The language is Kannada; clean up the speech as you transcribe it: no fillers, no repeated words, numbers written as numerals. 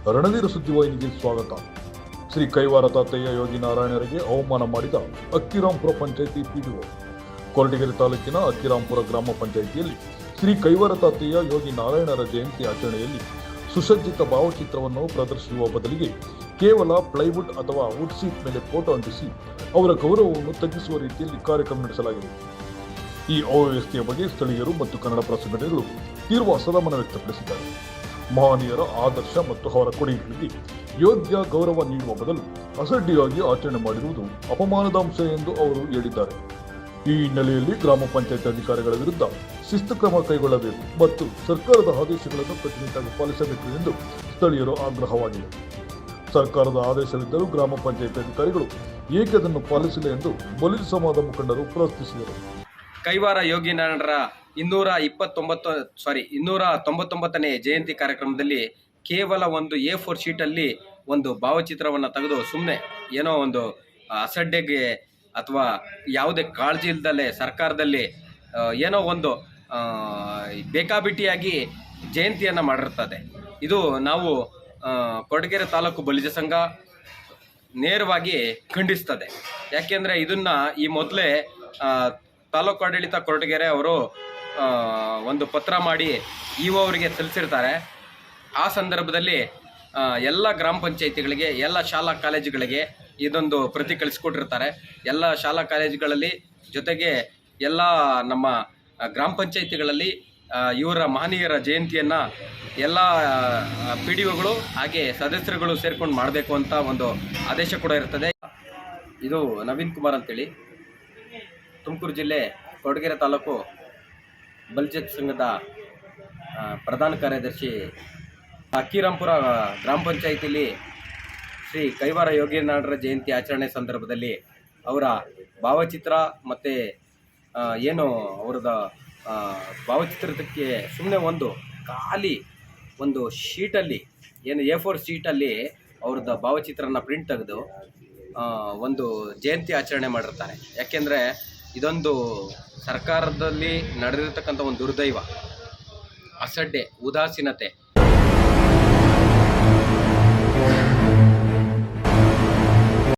ರಣವೀರ ಸುದ್ದಿವಾಹಿನಿಗೆ ಸ್ವಾಗತ. ಶ್ರೀ ಕೈವಾರ ತಾತಯ್ಯ ಯೋಗಿ ನಾರಾಯಣರಿಗೆ ಅವಮಾನ ಮಾಡಿದ ಅಕ್ಕಿರಾಂಪುರ ಪಂಚಾಯಿತಿ ಪಿಡಿಒ. ಕೊರಟಗೆರೆ ತಾಲೂಕಿನ ಅಕ್ಕಿರಾಂಪುರ ಗ್ರಾಮ ಪಂಚಾಯಿತಿಯಲ್ಲಿ ಶ್ರೀ ಕೈವಾರ ತಾತಯ್ಯ ಯೋಗಿ ನಾರಾಯಣರ ಜಯಂತಿ ಆಚರಣೆಯಲ್ಲಿ ಸುಸಜ್ಜಿತ ಭಾವಚಿತ್ರವನ್ನು ಪ್ರದರ್ಶಿಸುವ ಬದಲಿಗೆ ಕೇವಲ ಪ್ಲೈವುಡ್ ಅಥವಾ ವುಡ್ ಸೀಟ್ ಮೇಲೆ ಫೋಟೋ ಅಂಟಿಸಿ ಅವರ ಗೌರವವನ್ನು ತಗ್ಗಿಸುವ ರೀತಿಯಲ್ಲಿ ಕಾರ್ಯಕ್ರಮ ನಡೆಸಲಾಗಿದೆ. ಈ ಅವ್ಯವಸ್ಥೆಯ ಬಗ್ಗೆ ಸ್ಥಳೀಯರು ಮತ್ತು ಕನ್ನಡಪರ ಸಂಘಟನೆಗಳು ತೀವ್ರ ಅಸಮಾಧಾನ ವ್ಯಕ್ತಪಡಿಸಿದ್ದಾರೆ. ಮಹನೀಯರ ಆದರ್ಶ ಮತ್ತು ಅವರ ಕೊಡುಗೆಗಳಿಗೆ ಯೋಗ್ಯ ಗೌರವ ನೀಡುವ ಬದಲು ಅಸಡ್ಡೆಯಾಗಿ ಆಚರಣೆ ಮಾಡಿರುವುದು ಅಪಮಾನದ ಅಂಶ ಎಂದು ಅವರು ಹೇಳಿದ್ದಾರೆ. ಈ ಹಿನ್ನೆಲೆಯಲ್ಲಿ ಗ್ರಾಮ ಪಂಚಾಯತ್ ಅಧಿಕಾರಿಗಳ ವಿರುದ್ಧ ಶಿಸ್ತು ಕ್ರಮ ಕೈಗೊಳ್ಳಬೇಕು ಮತ್ತು ಸರ್ಕಾರದ ಆದೇಶಗಳನ್ನು ಕಟ್ಟುನಿಟ್ಟಾಗಿ ಪಾಲಿಸಬೇಕು ಎಂದು ಸ್ಥಳೀಯರು ಆಗ್ರಹವಾಗಿದೆ. ಸರ್ಕಾರದ ಆದೇಶವಿದ್ದರೂ ಗ್ರಾಮ ಪಂಚಾಯತ್ ಅಧಿಕಾರಿಗಳು ಏಕೆ ಅದನ್ನು ಪಾಲಿಸಿಲ್ಲ ಎಂದು ಬಲಿಜ ಸಮಾಜದ ಮುಖಂಡರು ಪ್ರಶ್ನಿಸಿದರು. ಕೈವಾರ ಯೋಗಿ ನಾರಾಯಣರ 299ನೇ ಜಯಂತಿ ಕಾರ್ಯಕ್ರಮದಲ್ಲಿ ಕೇವಲ ಒಂದು A4 ಶೀಟಲ್ಲಿ ಒಂದು ಭಾವಚಿತ್ರವನ್ನು ತೆಗೆದು ಸುಮ್ಮನೆ ಏನೋ ಒಂದು ಅಸಡ್ಡೆಗೆ ಅಥವಾ ಯಾವುದೇ ಕಾಳಜಿ ಇಲ್ಲದಲ್ಲೇ ಸರ್ಕಾರದಲ್ಲಿ ಏನೋ ಒಂದು ಬೇಕಾಬಿಟ್ಟಿಯಾಗಿ ಜಯಂತಿಯನ್ನು ಮಾಡಿರ್ತದೆ. ಇದು ನಾವು ಕೊರಟಗೆರೆ ತಾಲೂಕು ಬಲಿಜ ಸಂಘ ನೇರವಾಗಿ ಖಂಡಿಸ್ತದೆ. ಯಾಕೆಂದರೆ ಇದನ್ನು ಈ ಮೊದಲೇ ತಾಲೂಕು ಆಡಳಿತ ಕೊರಟಗೆರೆ ಅವರು ಒಂದು ಪತ್ರ ಮಾಡಿ ಇಒ ಅವರಿಗೆ ಸಲ್ಲಿಸಿರ್ತಾರೆ. ಆ ಸಂದರ್ಭದಲ್ಲಿ ಎಲ್ಲ ಗ್ರಾಮ ಪಂಚಾಯಿತಿಗಳಿಗೆ, ಎಲ್ಲ ಶಾಲಾ ಕಾಲೇಜುಗಳಿಗೆ ಇದೊಂದು ಪ್ರತಿ ಕಳಿಸ್ಕೊಟ್ಟಿರ್ತಾರೆ. ಎಲ್ಲ ಶಾಲಾ ಕಾಲೇಜುಗಳಲ್ಲಿ ಜೊತೆಗೆ ಎಲ್ಲ ನಮ್ಮ ಗ್ರಾಮ ಪಂಚಾಯಿತಿಗಳಲ್ಲಿ ಇವರ ಮಹನೀಯರ ಜಯಂತಿಯನ್ನು ಎಲ್ಲ PDOಗಳು ಹಾಗೆ ಸದಸ್ಯರುಗಳು ಸೇರ್ಕೊಂಡು ಮಾಡಬೇಕು ಅಂತ ಒಂದು ಆದೇಶ ಕೂಡ ಇರ್ತದೆ. ಇದು ನವೀನ್ ಕುಮಾರ್ ಅಂತೇಳಿ, ತುಮಕೂರು ಜಿಲ್ಲೆ ಕೊರಟಗೆರೆ ತಾಲೂಕು ಬಲಿಜ ಸಂಘದ ಪ್ರಧಾನ ಕಾರ್ಯದರ್ಶಿ. ಅಕ್ಕಿರಾಂಪುರ ಗ್ರಾಮ ಪಂಚಾಯಿತಿಯಲ್ಲಿ ಶ್ರೀ ಕೈವಾರ ಯೋಗಿ ನಾರಾಯಣರ ಜಯಂತಿ ಆಚರಣೆ ಸಂದರ್ಭದಲ್ಲಿ ಅವರ ಭಾವಚಿತ್ರ ಮತ್ತು ಏನು ಅವರದ ಭಾವಚಿತ್ರಕ್ಕೆ ಸುಮ್ಮನೆ ಒಂದು ಖಾಲಿ ಒಂದು ಶೀಟಲ್ಲಿ ಏನು A4 ಶೀಟಲ್ಲಿ ಅವ್ರದ್ದು ಭಾವಚಿತ್ರನ ಪ್ರಿಂಟ್ ತೆಗೆದು ಒಂದು ಜಯಂತಿ ಆಚರಣೆ ಮಾಡಿರ್ತಾರೆ. ಯಾಕೆಂದರೆ ಇದೊಂದು ಸರ್ಕಾರದಲ್ಲಿ ನಡೆದಿರ್ತಕ್ಕಂಥ ಒಂದು ದುರ್ದೈವ, ಅಸಡ್ಡೆ, ಉದಾಸೀನತೆ.